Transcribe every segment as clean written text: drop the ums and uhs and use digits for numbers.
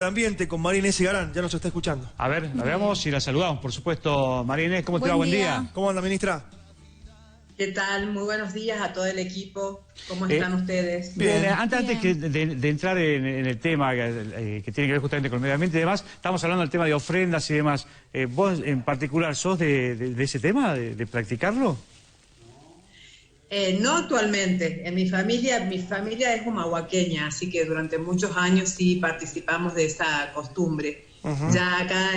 Ambiente con María Inés Egarán, ya nos está escuchando. A ver, la veamos y la saludamos, por supuesto. María Inés, ¿cómo te va? Buen día. ¿Cómo anda, ministra? ¿Qué tal? Muy buenos días a todo el equipo. ¿Cómo están ustedes? Bien, antes de entrar en el tema que tiene que ver justamente con el medio ambiente y demás, estamos hablando del tema de ofrendas y demás. ¿Vos en particular sos de ese tema, de practicarlo? No actualmente. En mi familia es humahuaqueña, así que durante muchos años sí participamos de esa costumbre. Ya acá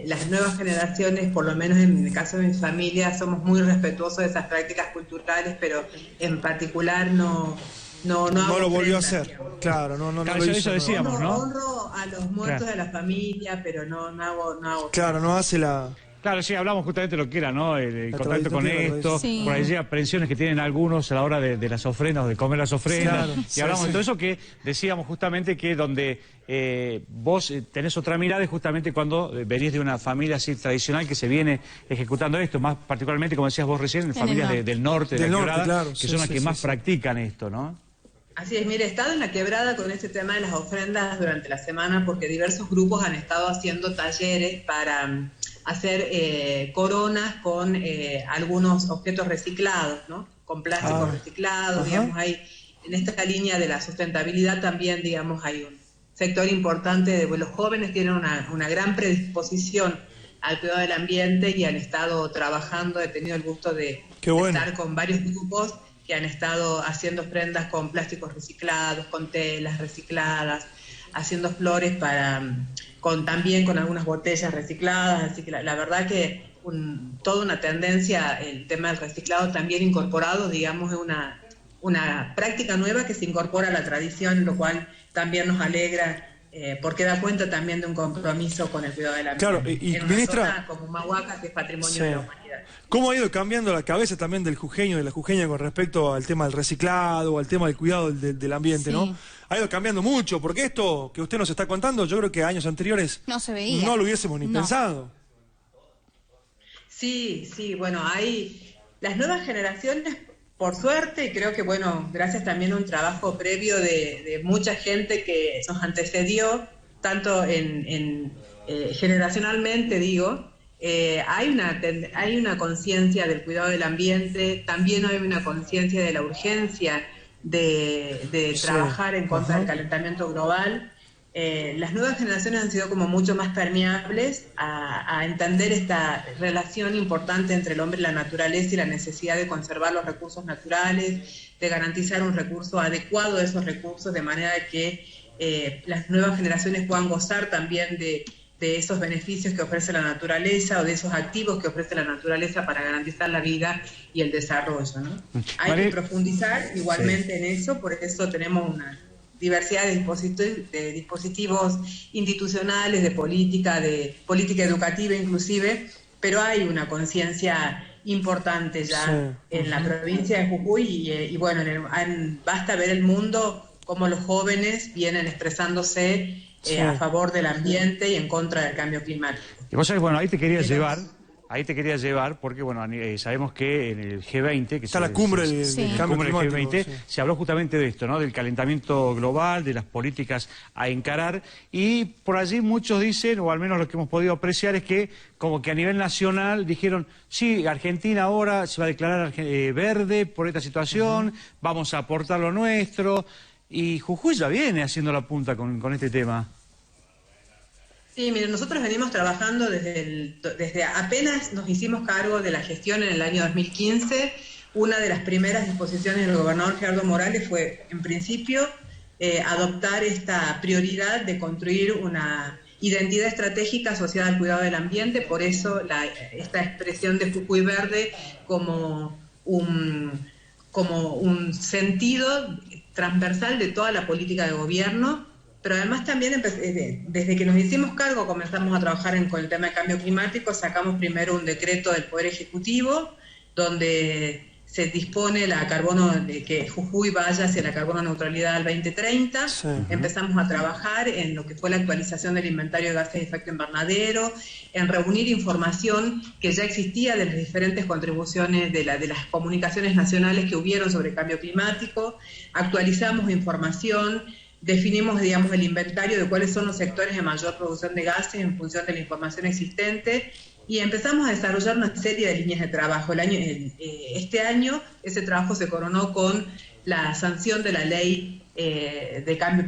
las nuevas generaciones, por lo menos en el caso de mi familia, somos muy respetuosos de esas prácticas culturales, pero en particular no lo volvió a hacer. Claro, no lo hizo. Eso decíamos, ¿no? Honro a los muertos de la familia, pero no hago. Claro, no hace la... Claro, sí, hablamos justamente de lo que era, ¿no? El contacto con esto, sí. Por ahí aprensiones que tienen algunos a la hora de las ofrendas, de comer las ofrendas. Claro, y hablamos de todo eso que decíamos justamente que donde vos tenés otra mirada es justamente cuando venís de una familia así tradicional que se viene ejecutando esto, más particularmente, como decías vos recién, en familias del norte, de la quebrada, claro, que son las que más practican esto, ¿no? Así es, mire, he estado en la quebrada con este tema de las ofrendas durante la semana porque diversos grupos han estado haciendo talleres para hacer coronas con algunos objetos reciclados, ¿no? Con plásticos reciclados, digamos, hay en esta línea de la sustentabilidad también, digamos, hay un sector importante de los jóvenes tienen una gran predisposición al cuidado del ambiente y han estado trabajando, he tenido el gusto de estar con varios grupos que han estado haciendo ofrendas con plásticos reciclados, con telas recicladas, haciendo flores también con algunas botellas recicladas, así que la verdad que toda una tendencia, el tema del reciclado también incorporado, digamos, es una práctica nueva que se incorpora a la tradición, lo cual también nos alegra, porque da cuenta también de un compromiso con el cuidado del ambiente. Claro, y en ministra, una zona como Humahuaca, que es patrimonio de la humanidad. ¿Cómo ha ido cambiando la cabeza también del jujeño y de la jujeña con respecto al tema del reciclado, al tema del cuidado del ambiente, ¿no? Ha ido cambiando mucho, porque esto que usted nos está contando, yo creo que años anteriores no se veía. No lo hubiésemos ni pensado. Sí, bueno, hay las nuevas generaciones, por suerte, y creo que, bueno, gracias también a un trabajo previo de mucha gente que nos antecedió, tanto generacionalmente, digo, hay una conciencia del cuidado del ambiente, también hay una conciencia de la urgencia de trabajar en contra del calentamiento global. Las nuevas generaciones han sido como mucho más permeables a entender esta relación importante entre el hombre y la naturaleza y la necesidad de conservar los recursos naturales, de garantizar un recurso adecuado de esos recursos, de manera que las nuevas generaciones puedan gozar también de esos beneficios que ofrece la naturaleza o de esos activos que ofrece la naturaleza para garantizar la vida y el desarrollo, ¿no? Hay que profundizar igualmente en eso, por eso tenemos una diversidad de dispositivos institucionales, de política educativa inclusive, pero hay una conciencia importante ya en la provincia de Jujuy y bueno, basta ver el mundo cómo los jóvenes vienen expresándose a favor del ambiente y en contra del cambio climático. Y vos sabés, bueno, ahí te quería llevar, porque bueno, sabemos que en el G20, que está la cumbre del cambio climático, G20, se habló justamente de esto, ¿no? Del calentamiento global, de las políticas a encarar, y por allí muchos dicen, o al menos lo que hemos podido apreciar, es que como que a nivel nacional dijeron, sí, Argentina ahora se va a declarar verde por esta situación, vamos a aportar lo nuestro, y Jujuy ya viene haciendo la punta con este tema. Sí, miren, nosotros venimos trabajando desde apenas nos hicimos cargo de la gestión en el año 2015. Una de las primeras disposiciones del gobernador Gerardo Morales fue, en principio, adoptar esta prioridad de construir una identidad estratégica asociada al cuidado del ambiente. Por eso esta expresión de Jujuy Verde como un sentido transversal de toda la política de gobierno. Pero además también desde que nos hicimos cargo comenzamos a trabajar con el tema de cambio climático, sacamos primero un decreto del Poder Ejecutivo donde se dispone que Jujuy vaya hacia la carbono neutralidad al 2030, empezamos a trabajar en lo que fue la actualización del inventario de gases de efecto invernadero, en reunir información que ya existía de las diferentes contribuciones de las comunicaciones nacionales que hubieron sobre cambio climático, actualizamos información, definimos, digamos, el inventario de cuáles son los sectores de mayor producción de gases en función de la información existente y empezamos a desarrollar una serie de líneas de trabajo. Este año ese trabajo se coronó con la sanción de la ley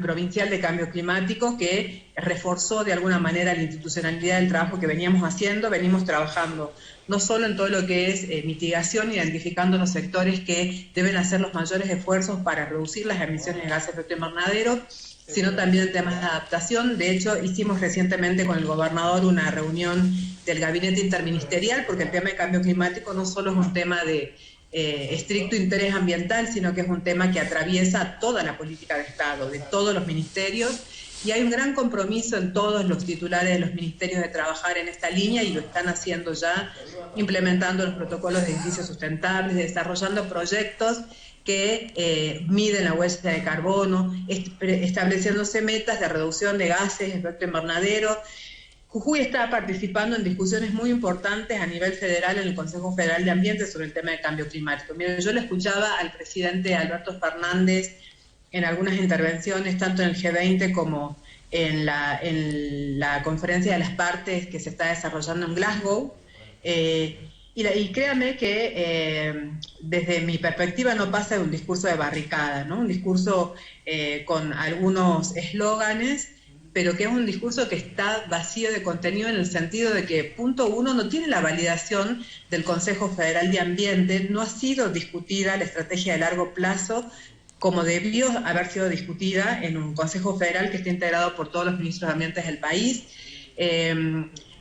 provincial de cambio climático, que reforzó de alguna manera la institucionalidad del trabajo que veníamos haciendo. Venimos trabajando no solo en todo lo que es mitigación, identificando los sectores que deben hacer los mayores esfuerzos para reducir las emisiones de gases de efecto invernadero, sino también en temas de adaptación. De hecho, hicimos recientemente con el gobernador una reunión del gabinete interministerial, porque el tema de cambio climático no solo es un tema de estricto interés ambiental, sino que es un tema que atraviesa toda la política de Estado, de todos los ministerios, y hay un gran compromiso en todos los titulares de los ministerios de trabajar en esta línea, y lo están haciendo ya, implementando los protocolos de edificios sustentables, desarrollando proyectos que miden la huella de carbono, estableciéndose metas de reducción de gases de efecto invernadero. Jujuy está participando en discusiones muy importantes a nivel federal en el Consejo Federal de Ambiente sobre el tema de cambio climático. Miren, yo le escuchaba al presidente Alberto Fernández en algunas intervenciones, tanto en el G20 como en la conferencia de las partes que se está desarrollando en Glasgow. Y créame que desde mi perspectiva no pasa de un discurso de barricada, ¿no? Un discurso con algunos eslóganes, pero que es un discurso que está vacío de contenido, en el sentido de que, punto uno, no tiene la validación del Consejo Federal de Ambiente, no ha sido discutida la estrategia de largo plazo como debió haber sido discutida en un Consejo Federal que está integrado por todos los ministros de Ambiente del país.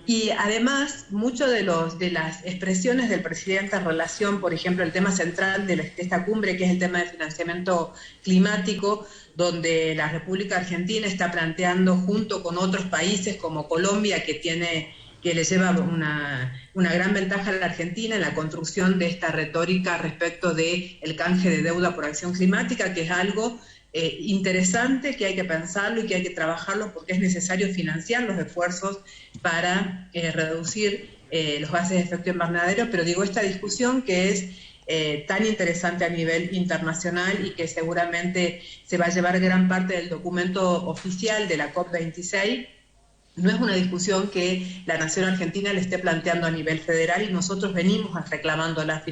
Y además, muchas de las expresiones del presidente en relación, por ejemplo, el tema central de esta cumbre, que es el tema de financiamiento climático, donde la República Argentina está planteando, junto con otros países como Colombia, que le lleva una gran ventaja a la Argentina en la construcción de esta retórica respecto del canje de deuda por acción climática, que es algo interesante, que hay que pensarlo y que hay que trabajarlo, porque es necesario financiar los esfuerzos para reducir los gases de efecto invernadero. Pero digo, esta discusión que es tan interesante a nivel internacional y que seguramente se va a llevar gran parte del documento oficial de la COP26, no es una discusión que la nación argentina le esté planteando a nivel federal, y nosotros venimos reclamándola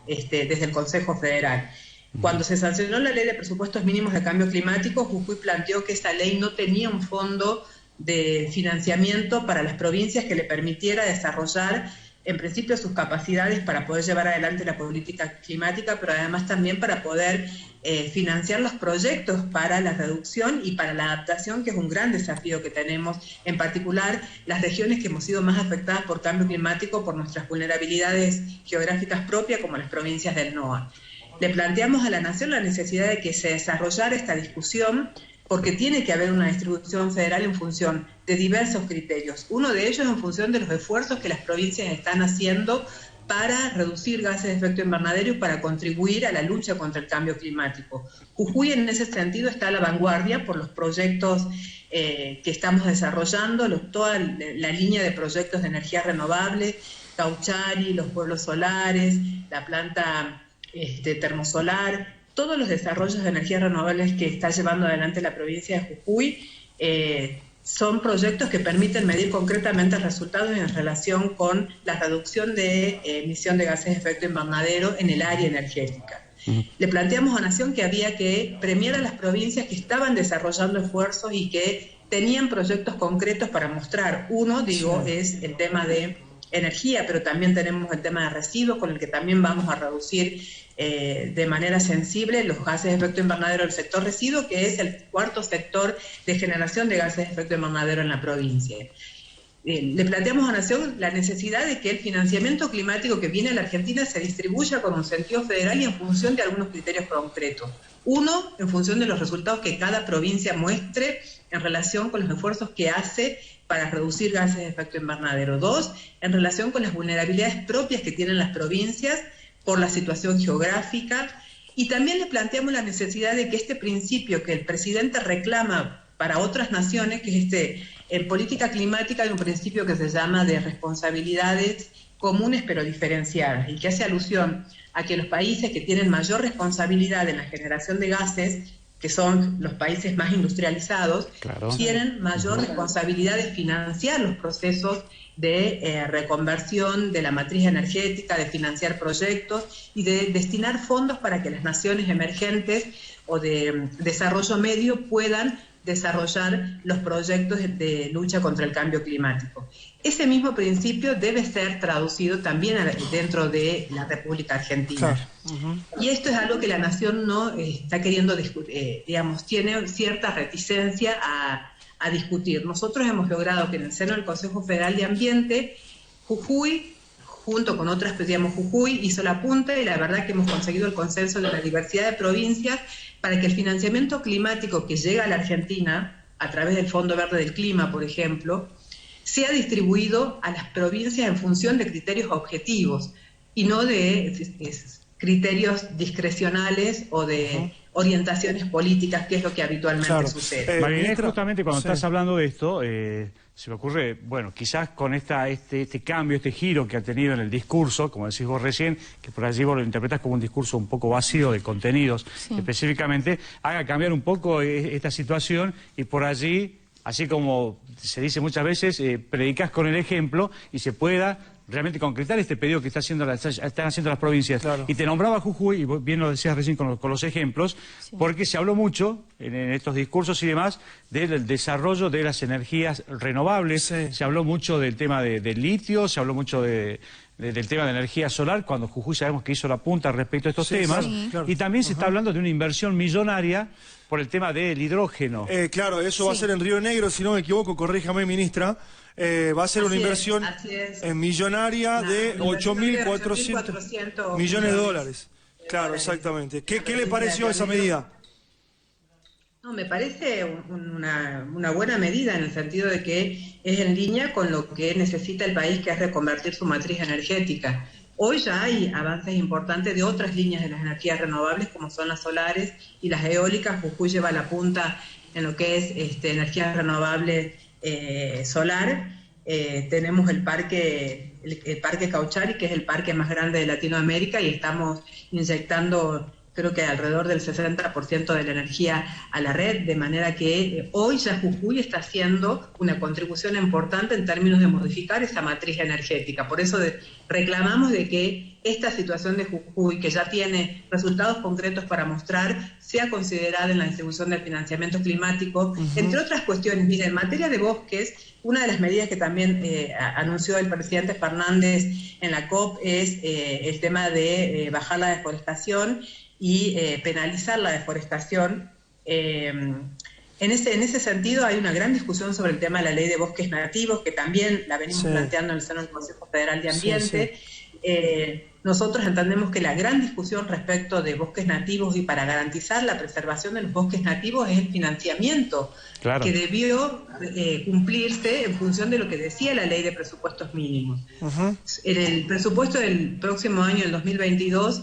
desde el Consejo Federal. Cuando se sancionó la Ley de Presupuestos Mínimos de Cambio Climático, Jujuy planteó que esa ley no tenía un fondo de financiamiento para las provincias que le permitiera desarrollar, en principio, sus capacidades para poder llevar adelante la política climática, pero además también para poder financiar los proyectos para la reducción y para la adaptación, que es un gran desafío que tenemos, en particular las regiones que hemos sido más afectadas por cambio climático, por nuestras vulnerabilidades geográficas propias, como las provincias del NOA. Le planteamos a la Nación la necesidad de que se desarrollara esta discusión, porque tiene que haber una distribución federal en función de diversos criterios. Uno de ellos en función de los esfuerzos que las provincias están haciendo para reducir gases de efecto invernadero y para contribuir a la lucha contra el cambio climático. Jujuy en ese sentido está a la vanguardia por los proyectos que estamos desarrollando, toda la línea de proyectos de energía renovable, Cauchari, los pueblos solares, la planta termosolar, todos los desarrollos de energías renovables que está llevando adelante la provincia de Jujuy son proyectos que permiten medir concretamente resultados en relación con la reducción de emisión de gases de efecto invernadero en el área energética. Le planteamos a Nación que había que premiar a las provincias que estaban desarrollando esfuerzos y que tenían proyectos concretos para mostrar. Uno, es el tema de energía, pero también tenemos el tema de residuos, con el que también vamos a reducir de manera sensible los gases de efecto invernadero del sector residuo, que es el cuarto sector de generación de gases de efecto invernadero en la provincia. Le planteamos a Nación la necesidad de que el financiamiento climático que viene a la Argentina se distribuya con un sentido federal y en función de algunos criterios concretos. Uno, en función de los resultados que cada provincia muestre en relación con los esfuerzos que hace para reducir gases de efecto invernadero. Dos, en relación con las vulnerabilidades propias que tienen las provincias por la situación geográfica. Y también le planteamos la necesidad de que este principio que el presidente reclama para otras naciones, que es en política climática hay un principio que se llama de responsabilidades comunes pero diferenciadas, y que hace alusión a que los países que tienen mayor responsabilidad en la generación de gases que son los países más industrializados, claro, tienen mayor responsabilidad de financiar los procesos de reconversión de la matriz energética, de financiar proyectos y de destinar fondos para que las naciones emergentes o de desarrollo medio puedan desarrollar los proyectos de lucha contra el cambio climático. Ese mismo principio debe ser traducido también dentro de la República Argentina. Claro. Y esto es algo que la Nación no está queriendo discutir, digamos, tiene cierta reticencia a discutir. Nosotros hemos logrado que en el seno del Consejo Federal de Ambiente, Jujuy, junto con otras, digamos, Jujuy hizo la punta y la verdad que hemos conseguido el consenso de la diversidad de provincias para que el financiamiento climático que llega a la Argentina, a través del Fondo Verde del Clima, por ejemplo, sea distribuido a las provincias en función de criterios objetivos y no de criterios discrecionales o de orientaciones políticas, que es lo que habitualmente sucede. María Inés, justamente cuando estás hablando de esto, se me ocurre, bueno, quizás con este cambio, este giro que ha tenido en el discurso, como decís vos recién, que por allí vos lo interpretás como un discurso un poco vacío de contenidos específicamente, haga cambiar un poco esta situación y por allí, así como se dice muchas veces, predicás con el ejemplo y se pueda realmente concretar este pedido que están haciendo las provincias. Claro. Y te nombraba Jujuy, y vos bien lo decías recién con los ejemplos, porque se habló mucho en estos discursos y demás del desarrollo de las energías renovables, se habló mucho del tema del litio, se habló mucho del tema de energía solar, cuando Jujuy sabemos que hizo la punta respecto a estos temas, y también se está hablando de una inversión millonaria por el tema del hidrógeno. Claro, eso va a ser en Río Negro, si no me equivoco, corríjame, ministra. Va a ser una inversión millonaria de 8.400 millones de dólares. Claro, exactamente. ¿Qué le pareció esa medida? No, me parece una buena medida en el sentido de que es en línea con lo que necesita el país, que es reconvertir su matriz energética. Hoy ya hay avances importantes de otras líneas de las energías renovables, como son las solares y las eólicas. Jujuy lleva la punta en lo que es energías renovables solar. Tenemos el parque Cauchari, que es el parque más grande de Latinoamérica, y estamos inyectando, creo que alrededor del 60% de la energía a la red, de manera que hoy ya Jujuy está haciendo una contribución importante en términos de modificar esa matriz energética. Por eso reclamamos de que esta situación de Jujuy, que ya tiene resultados concretos para mostrar, sea considerada en la distribución del financiamiento climático, entre otras cuestiones. Mira, en materia de bosques, una de las medidas que también anunció el presidente Fernández en la COP es el tema de bajar la deforestación y penalizar la deforestación. En ese sentido hay una gran discusión sobre el tema de la ley de bosques nativos, que también la venimos planteando en el seno del Consejo Federal de Ambiente. Nosotros entendemos que la gran discusión respecto de bosques nativos y para garantizar la preservación de los bosques nativos es el financiamiento que debió cumplirse en función de lo que decía la ley de presupuestos mínimos. En el presupuesto del próximo año, el 2022,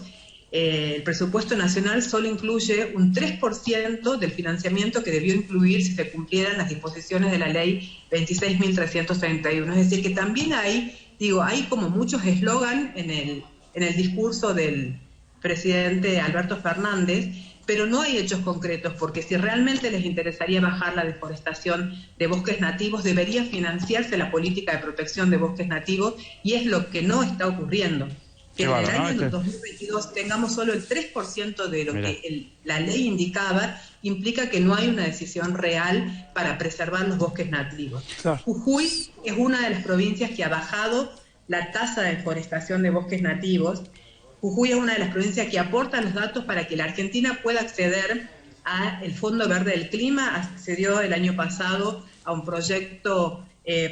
el presupuesto nacional solo incluye un 3% del financiamiento que debió incluir si se cumplieran las disposiciones de la ley 26.331. Es decir, que también hay como muchos eslogan en el discurso del presidente Alberto Fernández, pero no hay hechos concretos, porque si realmente les interesaría bajar la deforestación de bosques nativos, debería financiarse la política de protección de bosques nativos, y es lo que no está ocurriendo. Que en el año 2022 tengamos solo el 3% de lo que la ley indicaba, implica que no hay una decisión real para preservar los bosques nativos. Jujuy es una de las provincias que ha bajado la tasa de deforestación de bosques nativos. Jujuy es una de las provincias que aporta los datos para que la Argentina pueda acceder al Fondo Verde del Clima. Accedió el año pasado a un proyecto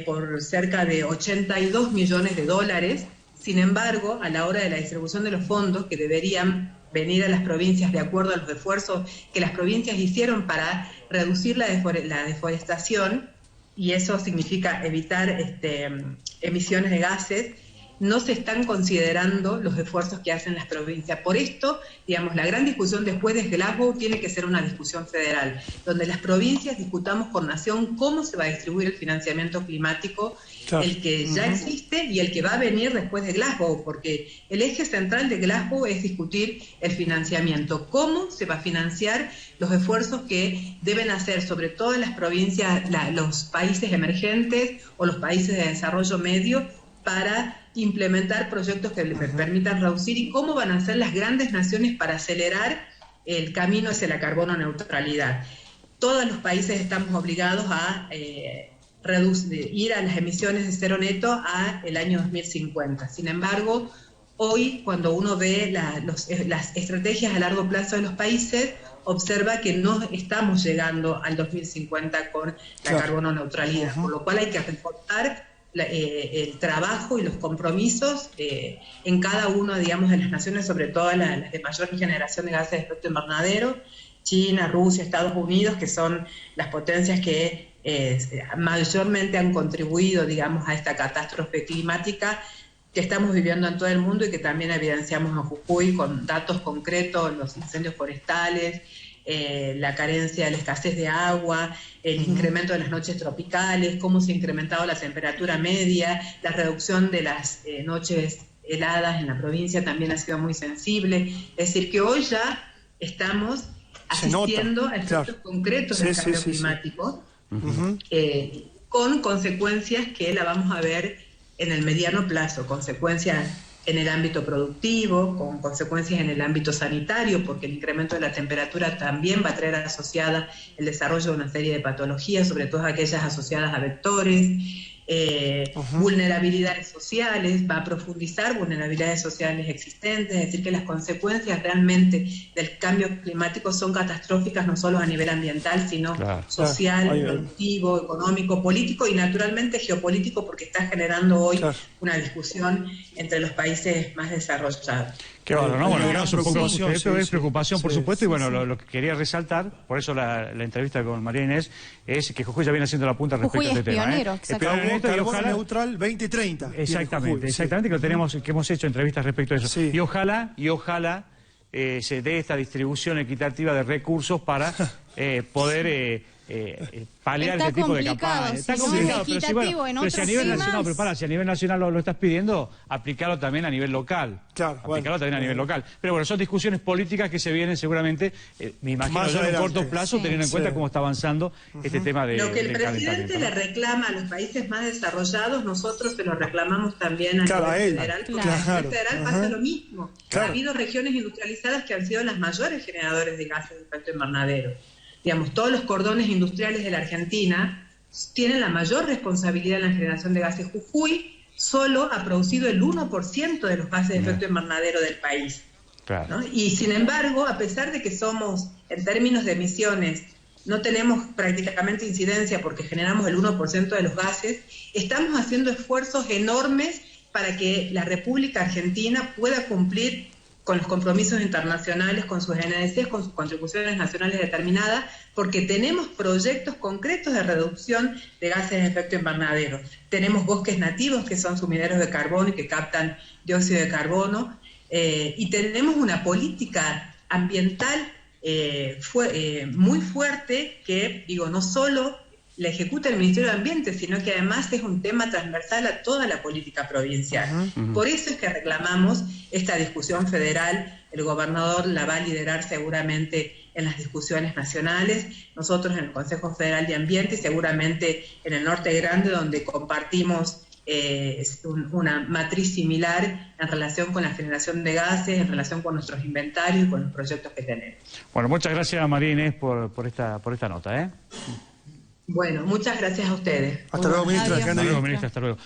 por cerca de 82 millones de dólares. Sin embargo, a la hora de la distribución de los fondos, que deberían venir a las provincias de acuerdo a los esfuerzos que las provincias hicieron para reducir la deforestación, y eso significa evitar emisiones de gases, no se están considerando los esfuerzos que hacen las provincias. Por esto, digamos, la gran discusión después de Glasgow tiene que ser una discusión federal, donde las provincias discutamos por nación cómo se va a distribuir el financiamiento climático, claro, el que ya existe y el que va a venir después de Glasgow, porque el eje central de Glasgow es discutir el financiamiento, cómo se va a financiar los esfuerzos que deben hacer sobre todo en las provincias, los países emergentes o los países de desarrollo medio, para implementar proyectos que les permitan reducir, y cómo van a ser las grandes naciones para acelerar el camino hacia la carbono neutralidad. Todos los países estamos obligados a ir a las emisiones de cero neto a el año 2050. Sin embargo, hoy cuando uno ve las estrategias a largo plazo de los países, observa que no estamos llegando al 2050 con la carbono neutralidad, por lo cual hay que reforzar el trabajo y los compromisos en cada una, digamos, de las naciones, sobre todo las de mayor generación de gases de efecto invernadero, China, Rusia, Estados Unidos, que son las potencias que mayormente han contribuido, digamos, a esta catástrofe climática que estamos viviendo en todo el mundo y que también evidenciamos en Jujuy con datos concretos, los incendios forestales, la carencia, la escasez de agua, el incremento de las noches tropicales, cómo se ha incrementado la temperatura media, la reducción de las noches heladas en la provincia también ha sido muy sensible. Es decir, que hoy ya estamos asistiendo a efectos concretos del cambio climático, con consecuencias que la vamos a ver en el mediano plazo, consecuencias en el ámbito productivo, con consecuencias en el ámbito sanitario, porque el incremento de la temperatura también va a traer asociada el desarrollo de una serie de patologías, sobre todo aquellas asociadas a vectores, vulnerabilidades sociales, va a profundizar vulnerabilidades sociales existentes, es decir, que las consecuencias realmente del cambio climático son catastróficas no solo a nivel ambiental, sino social, productivo, económico, político y naturalmente geopolítico, porque está generando hoy una discusión entre los países más desarrollados. Qué bueno, ¿no? Bueno, esto es preocupación, por supuesto, y bueno, lo que quería resaltar, por eso la entrevista con María Inés, es que Jujuy ya viene haciendo la punta respecto a este tema. Pionero, carbono neutral 2030. Exactamente, que hemos hecho entrevistas respecto a eso. Y ojalá se dé esta distribución equitativa de recursos para poder paliar este tipo de campañas. Está complicado, pero si a nivel nacional, si a nivel nacional lo estás pidiendo, aplicarlo también a nivel local. Claro, aplicarlo también a nivel local. Pero bueno, son discusiones políticas que se vienen seguramente, me imagino yo, en corto plazo, teniendo en cuenta cómo está avanzando este tema de lo que el presidente le reclama a los países más desarrollados, nosotros se lo reclamamos también a nivel federal, porque a nivel federal pasa lo mismo. Ha habido regiones industrializadas que han sido las mayores generadores de gases de efecto invernadero. Digamos, todos los cordones industriales de la Argentina tienen la mayor responsabilidad en la generación de gases. Jujuy solo ha producido el 1% de los gases de efecto invernadero del país. ¿No? Y sin embargo, a pesar de que somos, en términos de emisiones, no tenemos prácticamente incidencia porque generamos el 1% de los gases, estamos haciendo esfuerzos enormes para que la República Argentina pueda cumplir con los compromisos internacionales, con sus NDCs, con sus contribuciones nacionales determinadas, porque tenemos proyectos concretos de reducción de gases de efecto invernadero. Tenemos bosques nativos que son sumideros de carbono y que captan dióxido de carbono, y tenemos una política ambiental muy fuerte que, digo, no solo la ejecuta el Ministerio de Ambiente, sino que además es un tema transversal a toda la política provincial. Por eso es que reclamamos esta discusión federal. El gobernador la va a liderar seguramente en las discusiones nacionales, nosotros en el Consejo Federal de Ambiente y seguramente en el Norte Grande, donde compartimos una matriz similar en relación con la generación de gases, en relación con nuestros inventarios y con los proyectos que tenemos. Bueno, muchas gracias María Inés por esta nota. Bueno, muchas gracias a ustedes. Hasta luego, ministra. Hasta luego, ministra. Hasta luego.